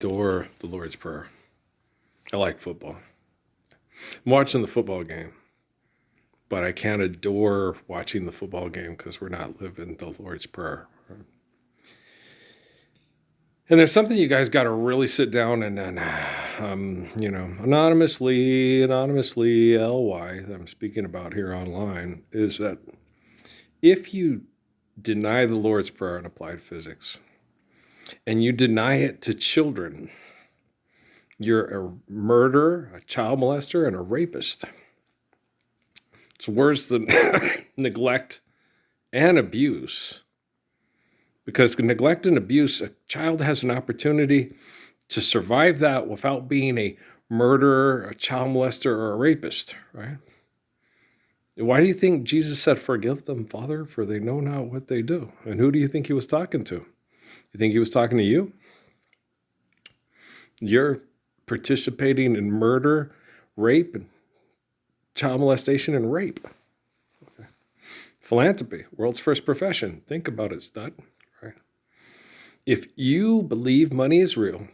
Adore the Lord's Prayer. I like football. I'm watching the football game, but I can't adore watching the football game because we're not living the Lord's Prayer. And there's something you guys got to really sit down and anonymously, LY, that I'm speaking about here online, is that if you deny the Lord's Prayer in applied physics and you deny it to children, you're a murderer, a child molester, and a rapist. It's worse than neglect and abuse. Because neglect and abuse, a child has an opportunity to survive that without being a murderer, a child molester, or a rapist, right? Why do you think Jesus said, "Forgive them, Father, for they know not what they do"? And who do you think he was talking to? You think he was talking to you? You're participating in murder, rape, and child molestation and rape. Okay. Philanthropy, world's first profession. Think about it, stud. Right? If you believe money is real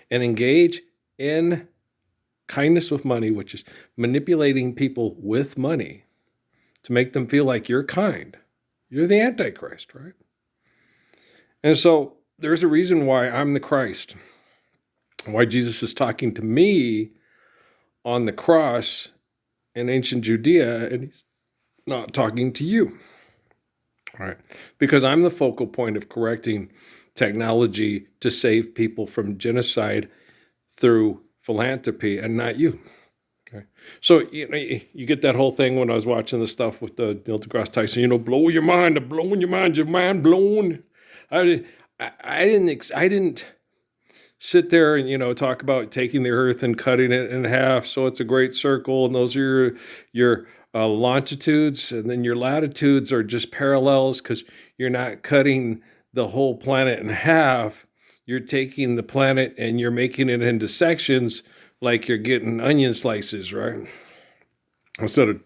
and engage in kindness with money, which is manipulating people with money to make them feel like you're kind, you're the Antichrist, right? And so there's a reason why I'm the Christ, why Jesus is talking to me on the cross in ancient Judea, and he's not talking to you, right? Because I'm the focal point of correcting technology to save people from genocide through philanthropy, and not you. Okay. So you get that whole thing when I was watching the stuff with the Neil deGrasse Tyson, blow your mind, blowing your mind blown. I didn't sit there and talk about taking the earth and cutting it in half so it's a great circle, and those are your longitudes, and then your latitudes are just parallels because you're not cutting the whole planet in half. You're taking the planet and you're making it into sections like you're getting onion slices, right? Instead of,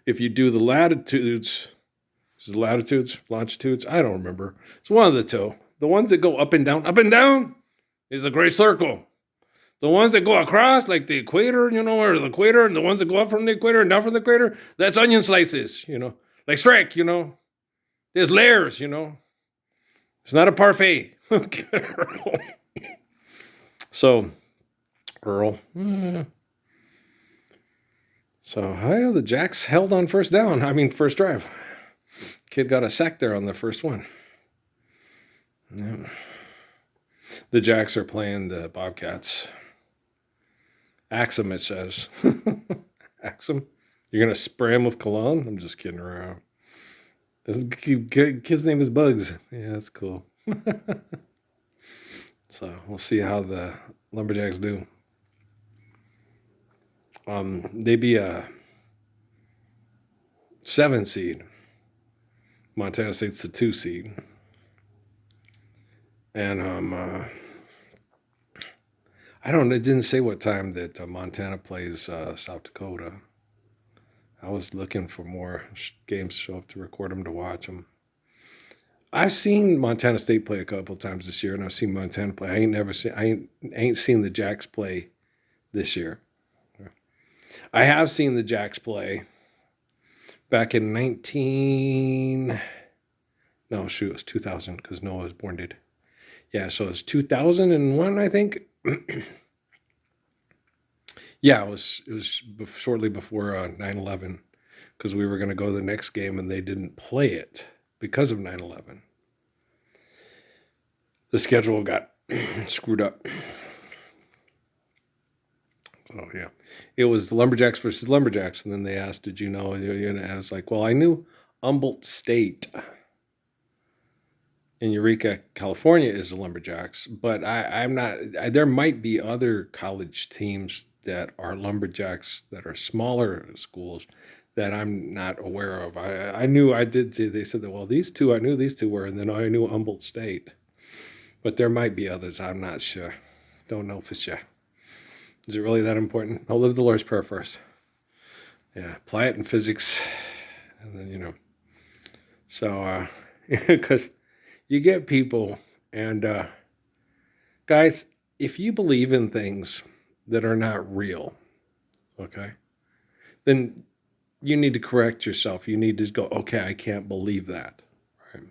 if you do the latitudes, longitudes, I don't remember. It's one of the two. The ones that go up and down is a great circle. The ones that go across, like the equator, or the equator, and the ones that go up from the equator and down from the equator, that's onion slices, like Shrek, there's layers, It's not a parfait. So, Earl. So, the Jacks held on first drive. Kid got a sack there on the first one. Yeah. The Jacks are playing the Bobcats. Axe them, it says. Axe them? You're going to spray them with cologne? I'm just kidding around. Kid's name is Bugs. Yeah, that's cool. So we'll see how the Lumberjacks do. They be a 7 seed. Montana State's the 2 seed. And it didn't say what time that Montana plays South Dakota. I was looking for more games to show up to record them to watch them. I've seen Montana State play a couple times this year, and I've seen Montana play. I ain't seen the Jacks play this year. I have seen the Jacks play back in it was 2000 because Noah was born did. Yeah, so it's 2001, I think. Yeah, it was shortly before 9/11 because we were going to go to the next game and they didn't play it because of 9/11. The schedule got screwed up. So, yeah. It was Lumberjacks versus Lumberjacks, and then they asked, did you know? And I was like, well, I knew Humboldt State in Eureka, California is the Lumberjacks, but I'm not, there might be other college teams that are Lumberjacks that are smaller schools that I'm not aware of. They said that, well, I knew these two were, and then I knew Humboldt State. But there might be others, I'm not sure. Don't know for sure. Is it really that important? I'll live the Lord's Prayer first. Yeah, apply it in physics, and then, so, because you get people, and guys, if you believe in things that are not real, okay, then you need to correct yourself. You need to go, okay, I can't believe that. Right?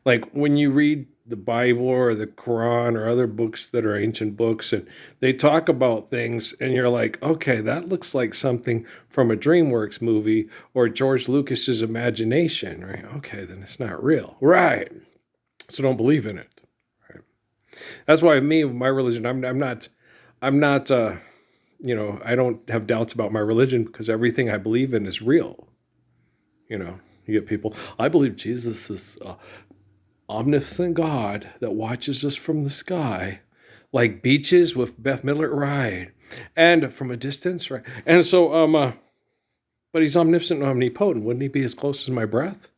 Like when you read the Bible or the Quran or other books that are ancient books and they talk about things and you're like, okay, that looks like something from a DreamWorks movie or George Lucas's imagination, right? Okay, then it's not real. Right. So don't believe in it. Right. That's why me, my religion, I'm not, I don't have doubts about my religion because everything I believe in is real. You get people, I believe Jesus is omniscient God that watches us from the sky, like beaches with Beth Midler, right? And from a distance, right? And so, but he's omniscient and omnipotent. Wouldn't he be as close as my breath?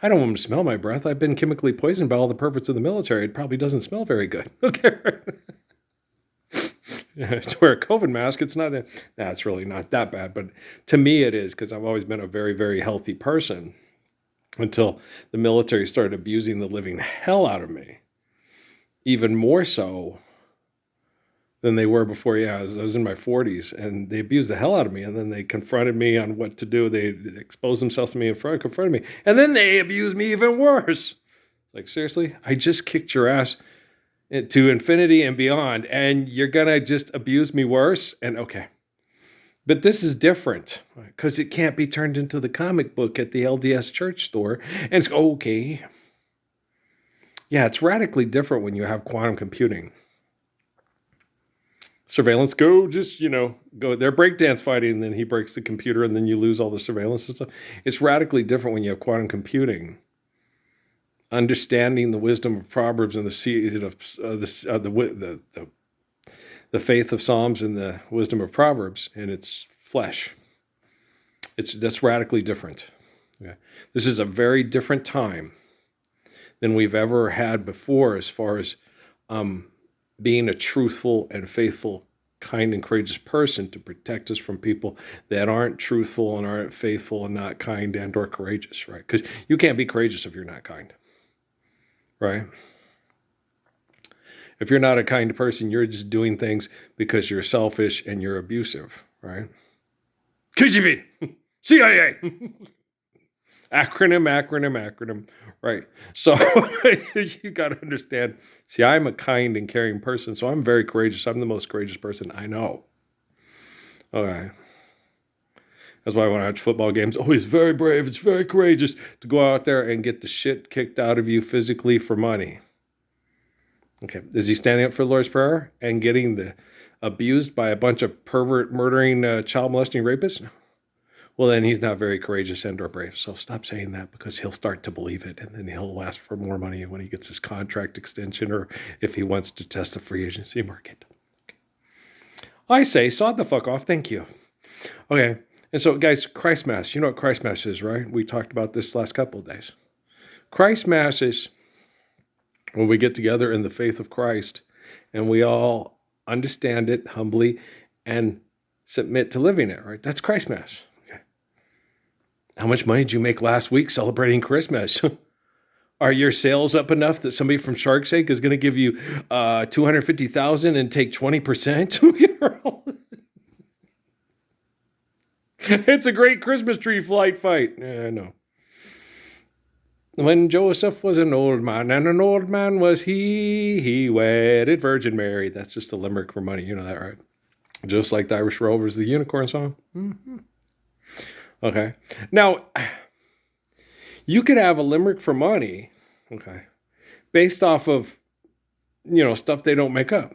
I don't want him to smell my breath. I've been chemically poisoned by all the perverts of the military. It probably doesn't smell very good. Okay. To wear a COVID mask, it's really not that bad. But to me, it is because I've always been a very, very healthy person until the military started abusing the living hell out of me. Even more so than they were before. Yeah, I was in my 40s, and they abused the hell out of me, and then they confronted me on what to do. They exposed themselves to me in front, confronted me, and then they abused me even worse. Like, seriously? I just kicked your ass to infinity and beyond, and you're gonna just abuse me worse? And okay. But this is different because it can't be turned into the comic book at the LDS church store. And it's okay. Yeah, it's radically different when you have quantum computing. Surveillance, go, they're breakdance fighting, and then he breaks the computer, and then you lose all the surveillance and stuff. It's radically different when you have quantum computing. Understanding the wisdom of Proverbs and the seed of the faith of Psalms and the wisdom of Proverbs, and it's flesh. That's radically different. Okay. This is a very different time than we've ever had before as far as being a truthful and faithful, kind and courageous person to protect us from people that aren't truthful and aren't faithful and not kind and or courageous, right? Because you can't be courageous if you're not kind, right? If you're not a kind person, you're just doing things because you're selfish and you're abusive, right? KGB, CIA, acronym, right? So you got to understand, see, I'm a kind and caring person, so I'm very courageous. I'm the most courageous person I know. Okay. That's why when I watch football games, oh, he's very brave, it's very courageous to go out there and get the shit kicked out of you physically for money. Okay, is he standing up for the Lord's Prayer and getting abused by a bunch of pervert, murdering, child molesting rapists? Well, then he's not very courageous and or brave. So stop saying that because he'll start to believe it, and then he'll ask for more money when he gets his contract extension or if he wants to test the free agency market. Okay. I say, sod the fuck off. Thank you. Okay, and so guys, Christ Mass. You know what Christ Mass is, right? We talked about this last couple of days. Christ Mass is when we get together in the faith of Christ and we all understand it humbly and submit to living it, right? That's Christ Mass. Okay. How much money did you make last week celebrating Christmas? Are your sales up enough that somebody from Shark's Tank is going to give you $250,000 and take 20%? It's a great Christmas tree flight fight. No. When Joseph was an old man, and an old man was he wedded Virgin Mary. That's just a limerick for money. You know that, right? Just like the Irish Rovers, the Unicorn song. Mm-hmm. Okay. Now, you could have a limerick for money, okay, based off of, stuff they don't make up.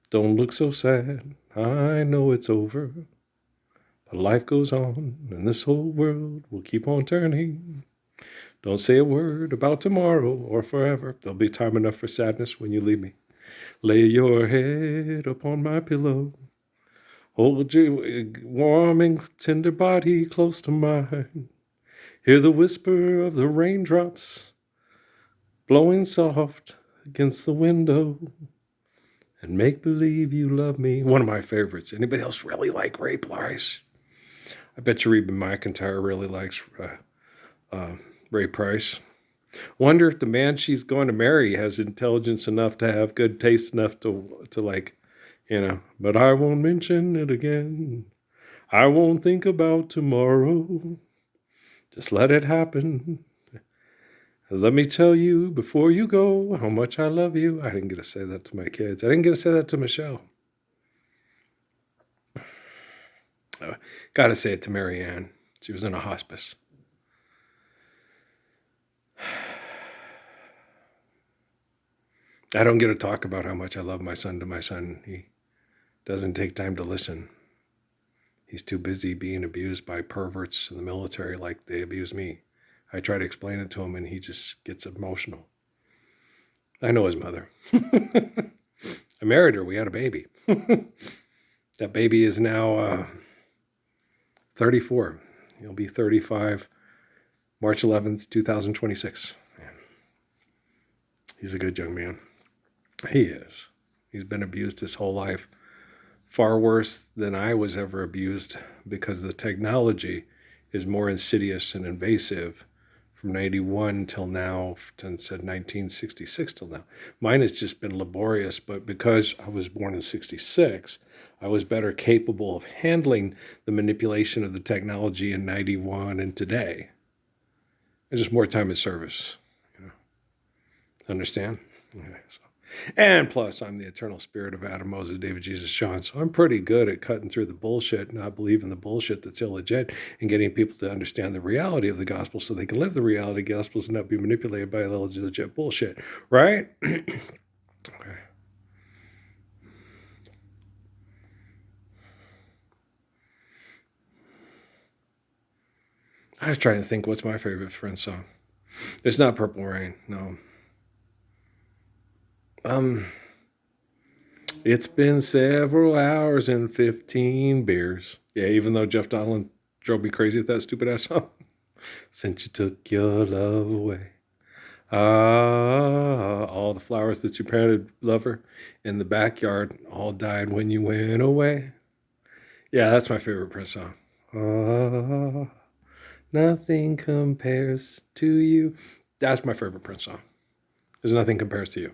Don't look so sad. I know it's over. But life goes on, and this whole world will keep on turning. Don't say a word about tomorrow or forever. There'll be time enough for sadness when you leave me. Lay your head upon my pillow. Hold your warm and tender body close to mine. Hear the whisper of the raindrops blowing soft against the window. And make believe you love me. One of my favorites. Anybody else really like Ray Price? I bet you Reba McEntire really likes Ray Price. Wonder if the man she's going to marry has intelligence enough to have good taste enough to like, but I won't mention it again. I won't think about tomorrow. Just let it happen. Let me tell you before you go how much I love you. I didn't get to say that to my kids. I didn't get to say that to Michelle. Got to say it to Marianne. She was in a hospice. I don't get to talk about how much I love my son to my son. He doesn't take time to listen. He's too busy being abused by perverts in the military like they abuse me. I try to explain it to him and he just gets emotional. I know his mother. I married her. We had a baby. That baby is now 34. He'll be 35 March 11th, 2026. He's a good young man. He is. He's been abused his whole life. Far worse than I was ever abused because the technology is more insidious and invasive from 91 till now, and said 1966 till now. Mine has just been laborious, but because I was born in 66, I was better capable of handling the manipulation of the technology in 91 and today. There's just more time in service, Understand? Okay, so. And plus, I'm the eternal spirit of Adam, Moses, David, Jesus, Sean. So I'm pretty good at cutting through the bullshit, not believing the bullshit that's illegit, and getting people to understand the reality of the gospel so they can live the reality of the gospels and not be manipulated by the illegit bullshit. Right? Okay. I was trying to think what's my favorite Prince song. It's not Purple Rain, no. It's been several hours and 15 beers. Yeah, even though Jeff Donlin drove me crazy with that stupid ass song. Since you took your love away. All the flowers that you planted, lover, in the backyard all died when you went away. Yeah, that's my favorite Prince song. Nothing compares to you. That's my favorite Prince song. There's nothing compares to you.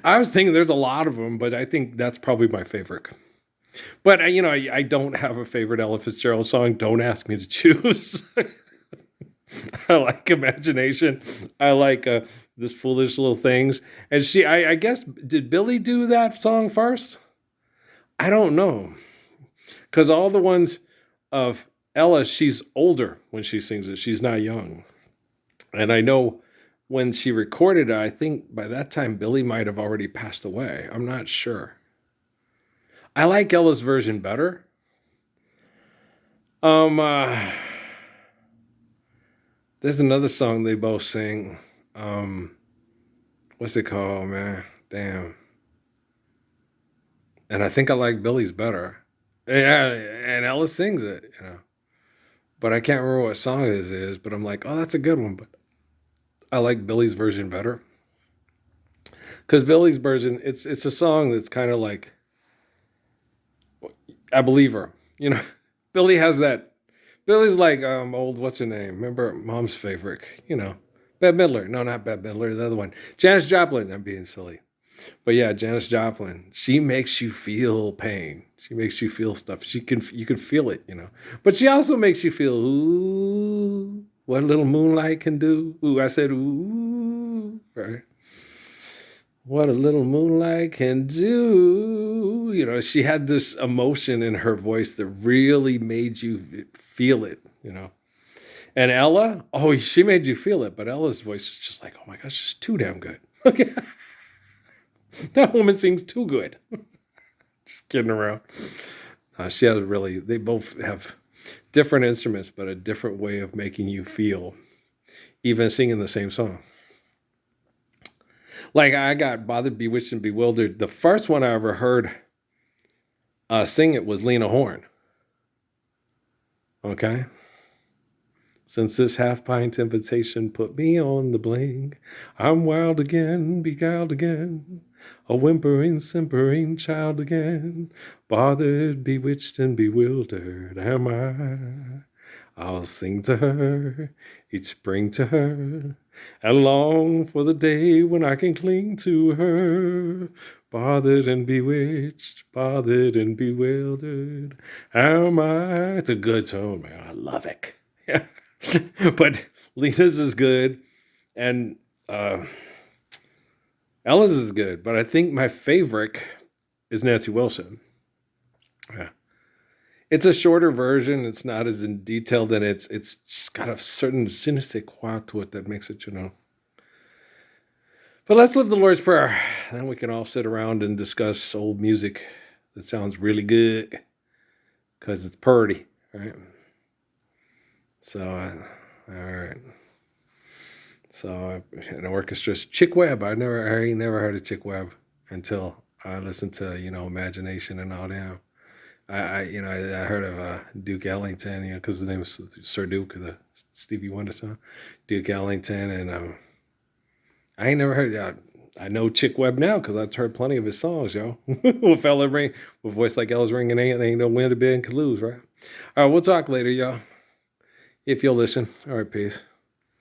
I was thinking there's a lot of them, but I think that's probably my favorite. But, I don't have a favorite Ella Fitzgerald song. Don't ask me to choose. I like Imagination. I like This Foolish Little Things. And I guess, did Billie do that song first? I don't know. Because all the ones of Ella, she's older when she sings it. She's not young. And I know when she recorded it, I think by that time Billie might have already passed away. I'm not sure. I like Ella's version better. There's another song they both sing. What's it called, man? Damn. And I think I like Billie's better. Yeah, and Ella sings it, But I can't remember what song it is, but I'm like, oh, that's a good one. But I like Billie's version better. Because Billie's version, it's a song that's kind of like, I believe her. Billie has that. Billie's like old, what's her name? Remember Mom's favorite, Bette Midler. No, not Bette Midler, the other one. Janis Joplin. I'm being silly. But yeah, Janis Joplin. She makes you feel pain. She makes you feel stuff. You can feel it, But she also makes you feel, ooh, what a little moonlight can do. Ooh, I said, ooh, right? What a little moonlight can do. She had this emotion in her voice that really made you feel it, And Ella, oh, she made you feel it, but Ella's voice is just like, oh my gosh, she's too damn good. Okay. That woman sings too good. Just kidding around. They both have different instruments, but a different way of making you feel, even singing the same song. Like, I got Bothered, Bewitched, and Bewildered. The first one I ever heard sing it was Lena Horne. Okay? Since this half-pint invitation put me on the blink, I'm wild again, beguiled again, a whimpering, simpering child again, bothered, bewitched, and bewildered am I. I'll sing to her, each spring to her, and long for the day when I can cling to her. Bothered and bewitched, bothered and bewildered. How am I? It's a good tone, man. I love it. Yeah. But Lena's is good, and Ella's is good. But I think my favorite is Nancy Wilson. Yeah. It's a shorter version. It's not as in detailed, and it's just got a certain je ne sais quoi to it that makes it, But let's live the Lord's Prayer. Then we can all sit around and discuss old music that sounds really good because it's purty, right? So, all right. So, an orchestra's Chick Webb. I ain't never heard of Chick Webb until I listened to, Imagination and all that. I heard of Duke Ellington, because his name is Sir Duke, the Stevie Wonder song, Duke Ellington, and I ain't never heard. I know Chick Webb now because I've heard plenty of his songs, yo. With Ella ring, with voice like Ella's ringing, ain't no win to be and can lose, right? All right, we'll talk later, y'all. If you'll listen. All right, peace.